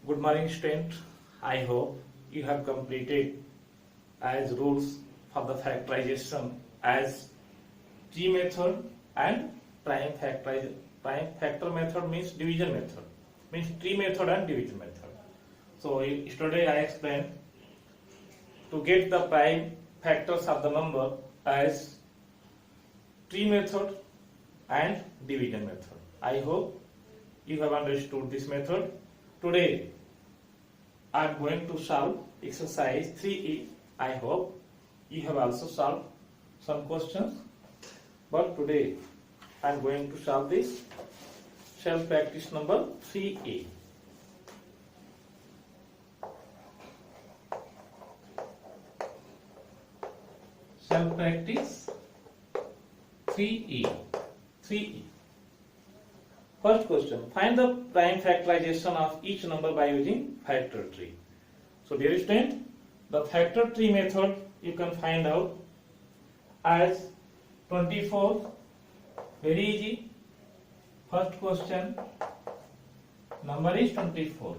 Good morning, student. I hope you have completed as rules for the factorization as T method and prime factor. Prime factor method means division method, means tree method and division method. So yesterday I explained to get the prime factors of the number as tree method and division method. I hope you have understood this method. Today I am going to solve exercise 3E. I hope you have also solved some questions, but today I am going to solve this self practice number 3A. Self practice 3E. 3E. First question, find the prime factorization of each number by using factor tree. So dear student, the factor tree method you can find out as 24. Very easy. First question, number is 24.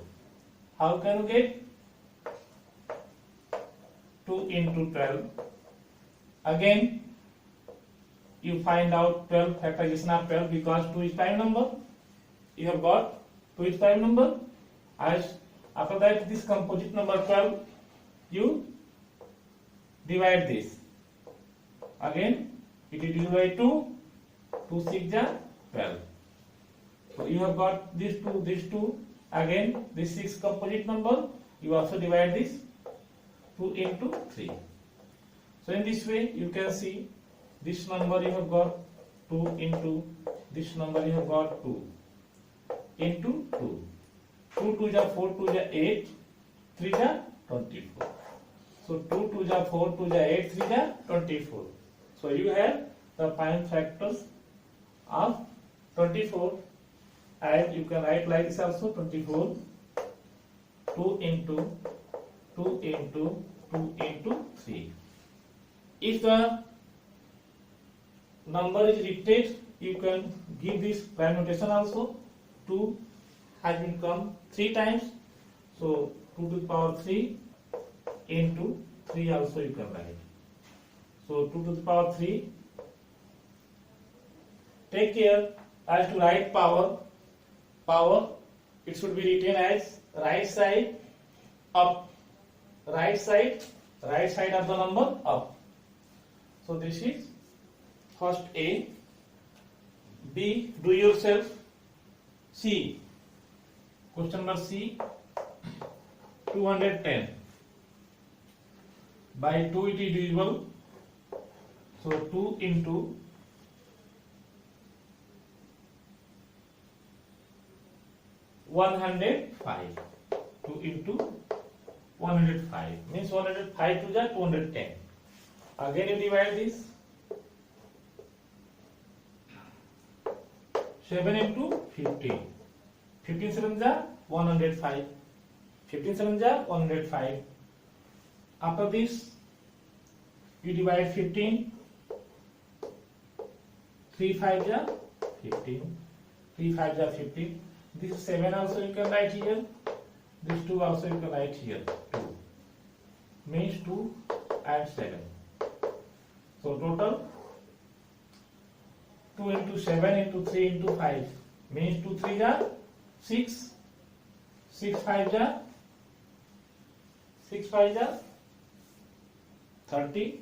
How can you get 2 into 12? Again, you find out 12 factorization of 12 because 2 is prime number. You have got 2 is prime number. As after that, this composite number 12, you divide this. Again, it is divided by 2. 2 6 are 12. So you have got this 2. Again, this 6 composite number. You also divide this 2 into 3. So in this way, you can see this number you have got 2 into this number you have got 2 into 2. 2 2 is 4, 2 is 8, 3 is 24. So 2 2 is 4, 2 is 8, 3 is 24. So you have the prime factors of 24, and you can write like this also 24, 2 into 2 into 2 into 3. If the number is repeated, you can give this prime notation also. 2 has been come 3 times, so 2 to the power 3 into 3 also you can write. So 2 to the power 3. Take care as to write power. Power, it should be written as right side up. Right side of the number up. So this is first A. B, do yourself. C, question number C, 210. By 2 it is divisible. So 2 into 105. 2 into 105 means 105 to the 210. Again you divide this. 7 into 15. 15 7 is 105. 15 7 is 105. After this, you divide 15. 3 5 is 15. 3 5 is 15. This 7 also you can write here. This 2 also you can write here. 2 means 2 and 7. So total 2 into 7 into 3 into 5 means 2 3 is 6. 6 5 is 6 5 is 30.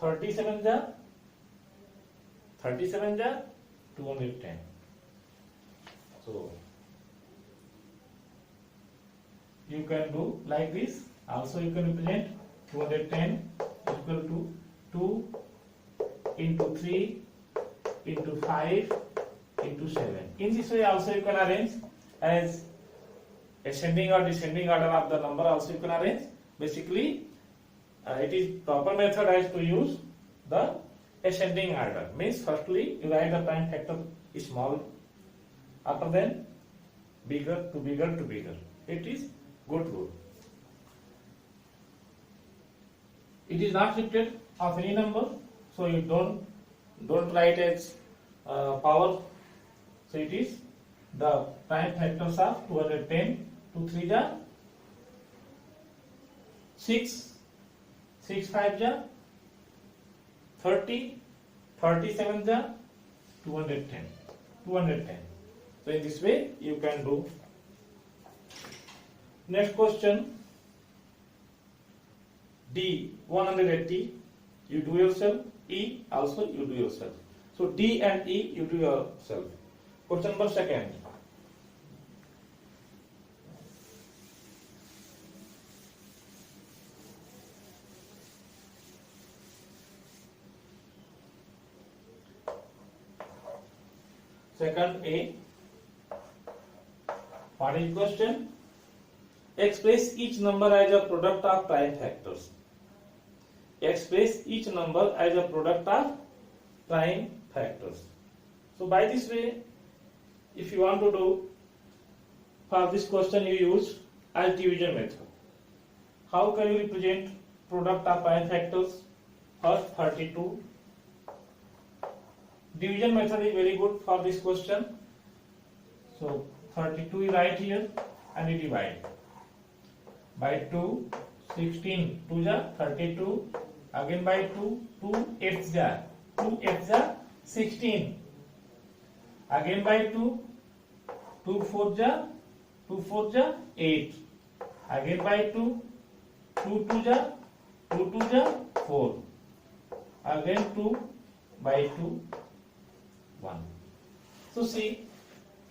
37 is 210. So you can do like this. Also you can represent 210 equal to 2 into 3 into 5 into 7. In this way also you can arrange as ascending or descending order of the number also you can arrange. Basically it is proper method as to use the ascending order. Means firstly you write the prime factor small, after then bigger to bigger to bigger. It is good rule. It is not repeated of any number, so you don't write as power. So it is the prime factors of 210 2 3 जा 6, 6 5 जा 30, 37 जा 210, 210. So in this way you can do. Next question, D 180, you do yourself. E also you do yourself. So D and E you do yourself. Question number second. Second A. What is question? Express each number as a product of prime factors. Express each number as a product of prime factors. So by this way, if you want to do, for this question you use as division method. How can you represent product of prime factors? First 32. Division method is very good for this question. So 32 is right here and you divide by 2, 16 2 ja 32, again by 2, 2 8 ja 16, again by 2, 2 4 ja 8, again by 2, 2 2 ja 4, again 2 by 2 1. So see,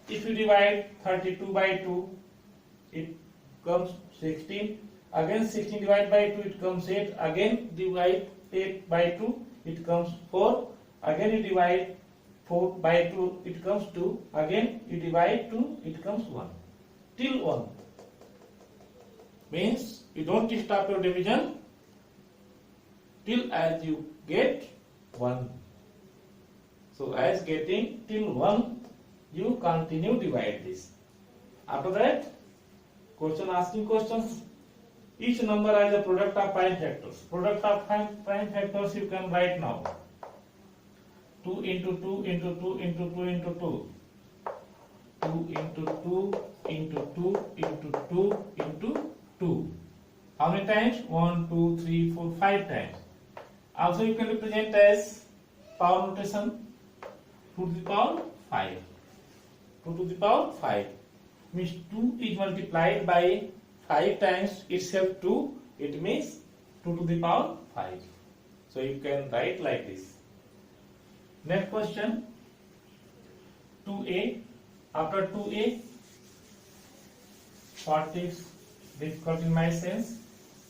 if you divide 32 by 2, it comes 16. Again 16 divided by 2, it comes 8. Again divide 8 by 2, it comes 4. Again you divide 4 by 2, it comes 2. Again you divide 2, it comes 1. Till 1. Means you don't stop your division till as you get 1. So as getting till 1, you continue divide this. After that, question asking questions. Each number as a product of prime factors. Product of prime factors you can write now. 2 into 2 into 2 into 2 into 2. 2 into 2 into 2 into 2 into 2. How many times? 1, 2, 3, 4, 5 times. Also you can represent as power notation. 2 to the power 5. 2 to the power 5 means 2 is multiplied by 5 times itself 2. It means 2 to the power 5. So you can write like this. Next question, 2A. After 2A, what is difficult in my sense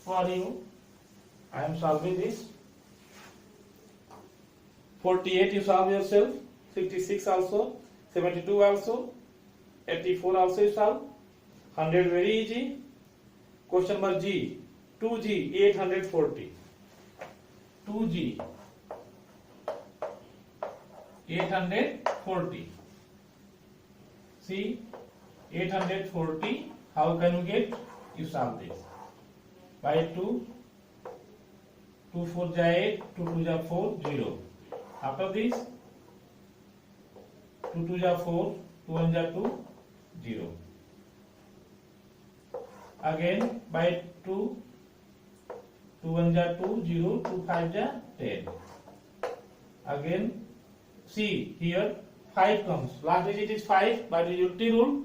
for you? I am solving this. 48 you solve yourself. 56 also, 72 also, 84 also you solve. 100 very easy. Question number G, 2G 840. 2G 840. See 840. How can you get? You solve this by 2. 2 4 ja 8, 2 2 ja 4, 0. After this 2 2 ja 4, 2 1 ja 2, 0. Again by 2, 2 1 ja 2, 0, 2 5 ja 10. Again see here 5 comes. Last digit is 5 by the utility rule.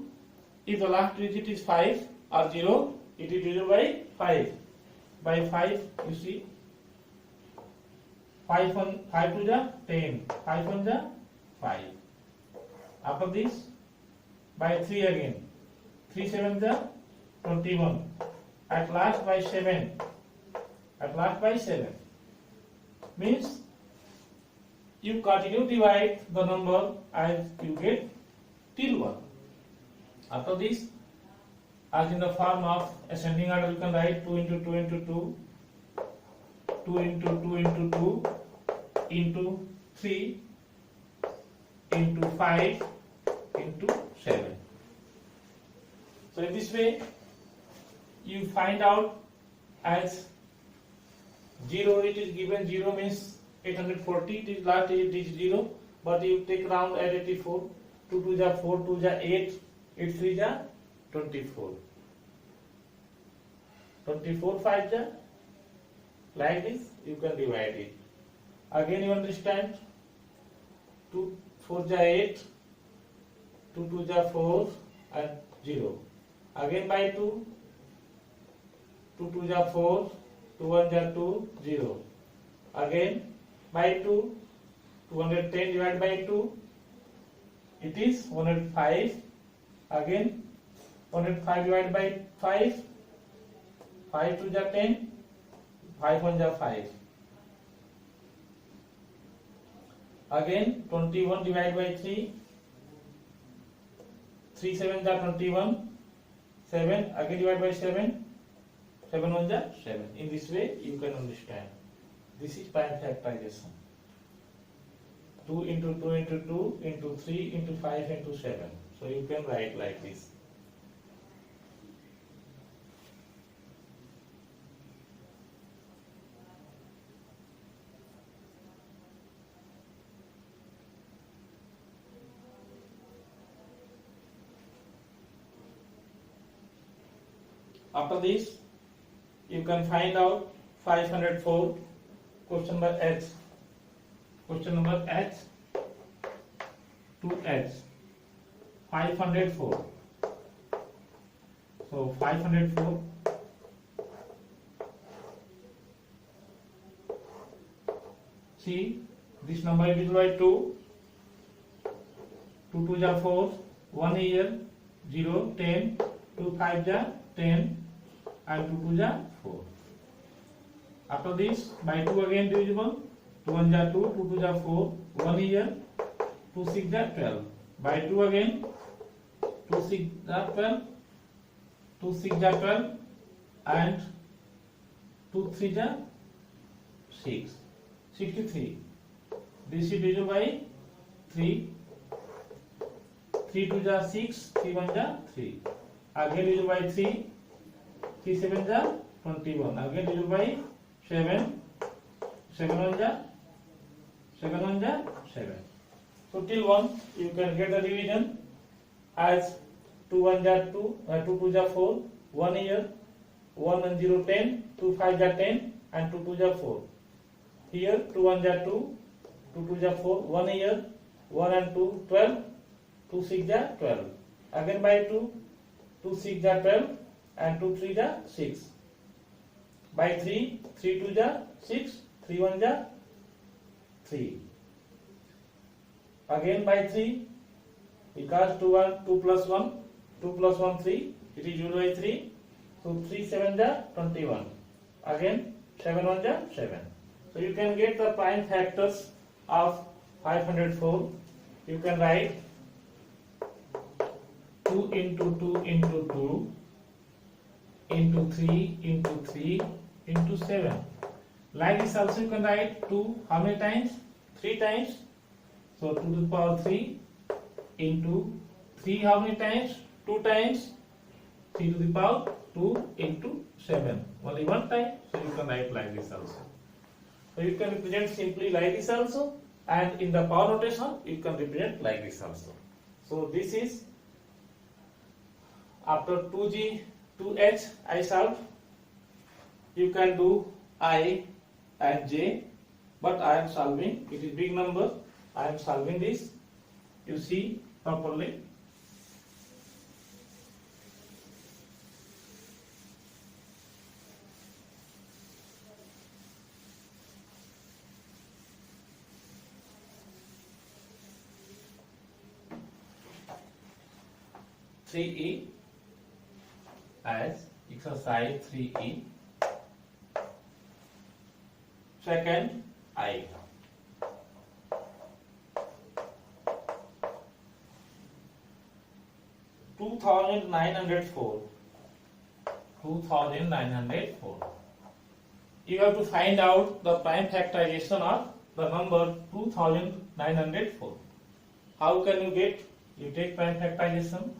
If the last digit is 5 or 0, it is divided by 5. By 5 you see 5 2 ja 10, 5 1 ja 5. After this, by 3 again, 3 7 ja 21. At last by 7. At last by 7. Means you continue divide the number as you get till 1. After this, as in the form of ascending order, you can write 2 into 2 into 2, 2 into 2 into 2 into 3 into 5 into 7. So in this way you find out as 0, it is given 0 means 840, it is last digit is 0, but you take round at 84, 2 2 ja 4, 2 ja 8, 8 3 ja 24. 24 5 ja, like this you can divide it. Again you understand, 2 4 ja 8, 2 2 ja 4 and 0. Again by 2, 2 2 ja 4, 2 1 ja 2, 0. Again by 2, 210 divided by 2, it is 105. Again 105 divided by 5, 5 2 ja 10, 5 1 ja 5. Again 21 divided by 3, 3 7 ja 21, 7 again divided by 7, 7 1 ja 7. In this way you can understand. This is prime factorization. 2 into 2 into 2 into 3 into 5 into 7. So you can write like this. After this, you can find out 504. Question number H. Question number H. 2H. 504. So 504. See, this number is divided by 2. 2 2 ja 4. 1 here. 0, 10. 2 5 ja 10. And 2 2 ja 4. After this, by 2 again divisible. 2 1 ja 2, 2 2 ja 4, 1 here, 2 6 ja 12. By 2 again, 2 6 ja 12, 2 6 ja 12, and 2 3 ja 6, 63. This is divided by 3, 3 2 ja 6, 3 1 ja 3. Again divided by 3, 3 7 ja 21. Again divided by 7, 7 1 ja 7. So till 1 you can get the division as 2 1 ja 2, 2 2 ja 4, 1 here, 1 and 0 10, 2 5 ja 10 and 2 2 ja 4. Here 2 1 ja 2, 2 2 ja 4, 1 here, 1 and 2 12, 2 6 ja 12. Again by 2, 2 6 ja 12 and 2 3 ja 6. By 3, 3 2 ja 6, 3 1 ja 3. Again by 3, because 2 plus 1, 2 plus 1 3, it is 0 by 3. So 3 7 ja 21. Again 7 1 ja 7. So you can get the prime factors of 504. You can write 2 into 2 into 2 into 3 into 3 into 7. Like this also you can write 2 how many times? 3 times. So 2 to the power 3 into 3 how many times? 2 times. 3 to the power 2 into 7. Only one time. So you can write like this also. So you can represent simply like this also. And in the power notation you can represent like this also. So this is after 2G 2H I solve. You can do I and J, but I am solving, it is big number, I am solving this, you see properly. Three E as exercise 3E. Second I. Two 2904. You have to find out the prime factorization of the number 2904. How can you get? You take prime factorization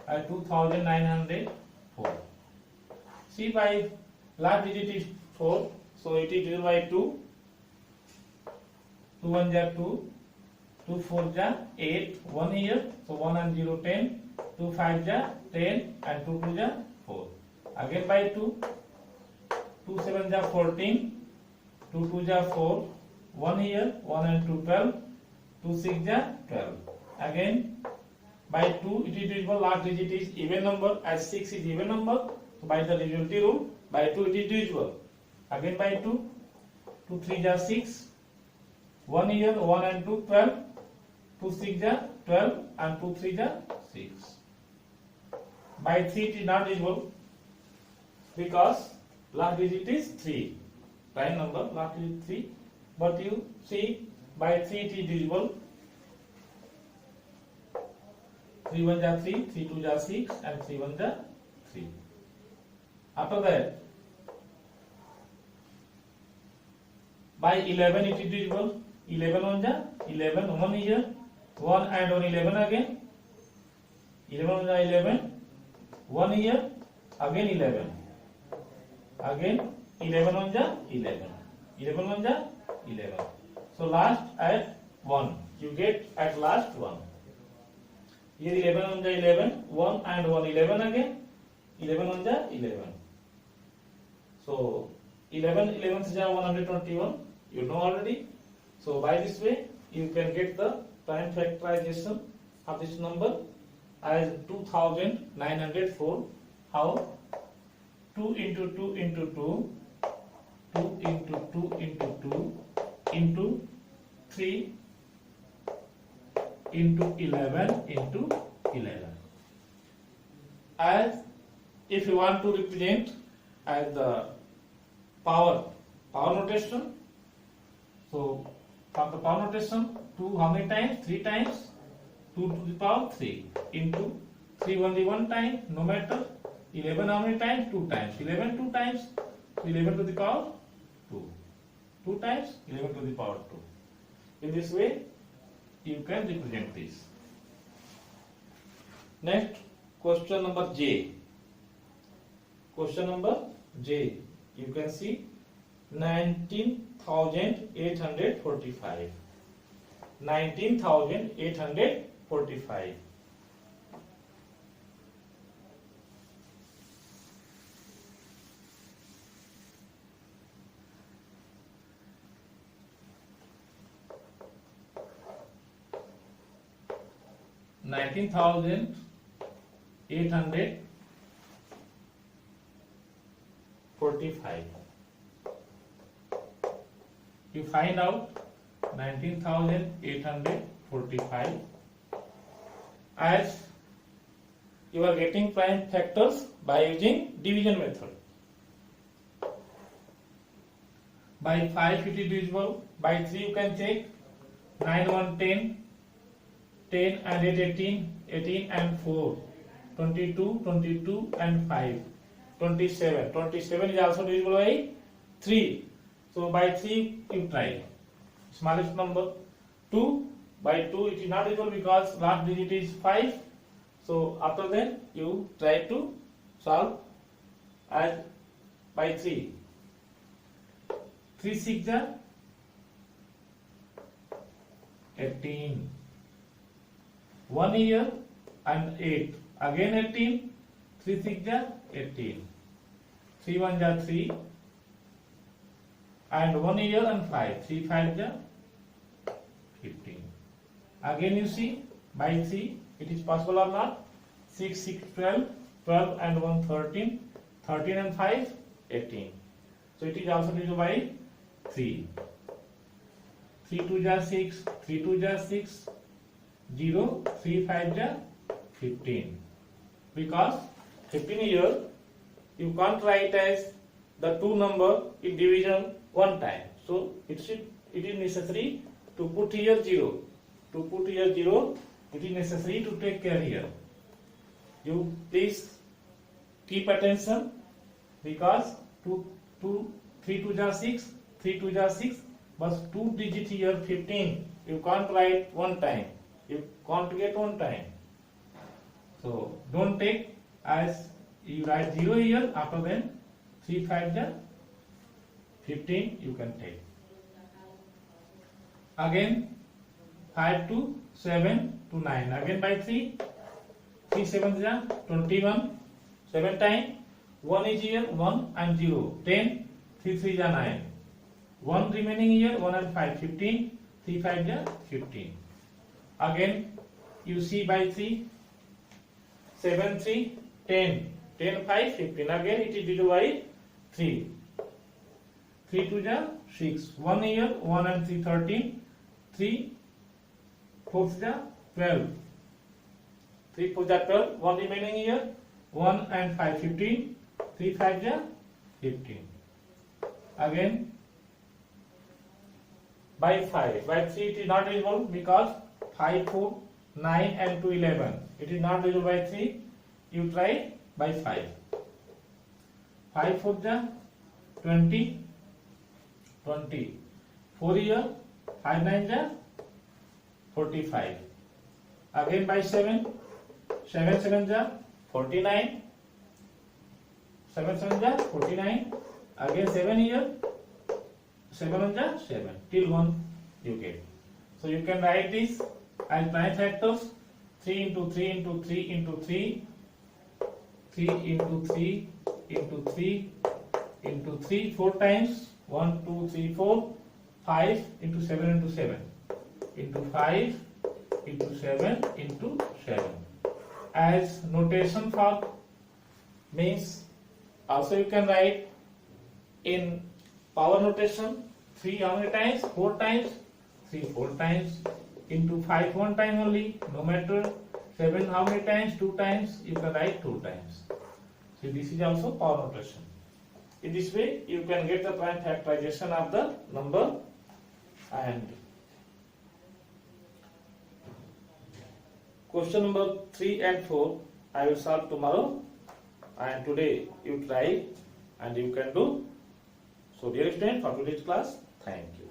at 2904. See, by last digit is 4, so it is divided by 2. 2 1 ja 2, 2 4 ja 8, 1 here, so 1 and 0 10, 2 5 ja 10 and 2 2 ja 4. again by 2, 2 7 ja 14, 2 2 ja 4, 1 here, 1 and 2 12, 2 6 ja 12. Again by 2 it is divisible, last digit is even number, as 6 is even number, so by the divisibility rule, by 2 it is divisible. Again by 2, 2 3 ja 6, 1 here, 1 and 2 12, 2 6 ja 12 and 2 3 ja 6. By 3 it is not divisible because last digit is 3, prime number last digit 3, but you see by 3 it is divisible. 3 1 ja 3, 3 2 ja 6 and 3 1 ja 3. After that by 11 it is divisible. 11 1 ja 11, 1 here, 1 and 1 11 again, 11 1 ja 11, 1 here, again 11, again 11 1 ja 11, 11 1 ja 11. So last at 1, you get at last 1. Here 11 1 ja 11, 1 and 1 11 again, 11 1 ja 11. So 11 11 ja 121, you know already. So by this way you can get the prime factorization of this number as 2904. How? 2 into 2 into 2, 2 into 2 into 2 into 3 into 11 into 11. As if you want to represent as the power notation, so from the power notation, 2 how many times? 3 times, 2 to the power 3 into 3 only one time, no matter. 11 how many times? 2 times. 11 2 times, so 11 to the power 2. 2 times 11 to the power 2. In this way you can represent this. Next, question number J. Question number J. You can see 19,845. 19,845. You find out 19,845 as you are getting prime factors by using division method. By 5 it is divisible, by 3 you can take 9 1 10, 10 and 8 18, 18 and 4, 22, 22 and 5, 27. 27 is also divisible by 3. So by 3 you try. Smallest number 2, by 2 it is not divisible because last digit is 5. So after that you try to solve as by 3. 3 6 ja 18. 1 here and 8. Again 18. 3 6 ja 18. 3 1 ja 3. And 1 here and 5. 3 5 ja 15. Again you see by 3 it is possible or not. 6 6 12. 12 and 1 13. 13 and 5 18. So it is also divisible by 3. 3 2 ja 6. 3 2 ja 6. 0, 3 5 ja 15. Because 15 here you can't write as the two number in division one time. So it is necessary to put here 0. To put here 0, it is necessary to take care here. You please keep attention because 3 2 ja 6, 3 2 ja 6, but 2 digit here 15. You can't write one time. You can't get one time. So don't take as you write 0 here, after then 3 5 ja 15 you can take. Again 5 to 7 to 9. Again by 3. 3 7 ja 21. 7 time. 1 is here, 1 and 0, 10, 3 3 is 9. 1 remaining here, 1 and 5, 15, 3 5 is 15. Again, you see by 3, 7 3, 10, 10 5, 15. Again, it is divided by 3. 3 2 is 6. 1 here, 1 and 3, 13, 3 4 is 12. 3 4 is 12. 1 remaining here, 1 and 5, 15. 3 5 is 15. Again, by 5. By 3 it is not divisible because 5 4, 9 and 2 11. It is not divisible by 3. You try by 5. 5 4 is 20. 20. 4 here, 5 9 is 45. Again by 7. 7 7 is 49. 7 7 is 49. Again 7 here. 7 is 7. Till 1 you get. So you can write this as prime factors. 3 into 3 into 3 into 3. 3 into 3 into 3 into 3 4 times. 1 2 3 4. 5 into 7 into 7 into 5 into 7 into 7. As notation for means also you can write in power notation 3 how many times? 4 times. 3 4 times into 5 one time only, no matter. 7 how many times? 2 times. You can write 2 times. So this is also power notation. In this way you can get the prime factorization of the number. And question number 3 and 4 I will solve tomorrow, and today you try and you can do. So dear students, for today's class, thank you.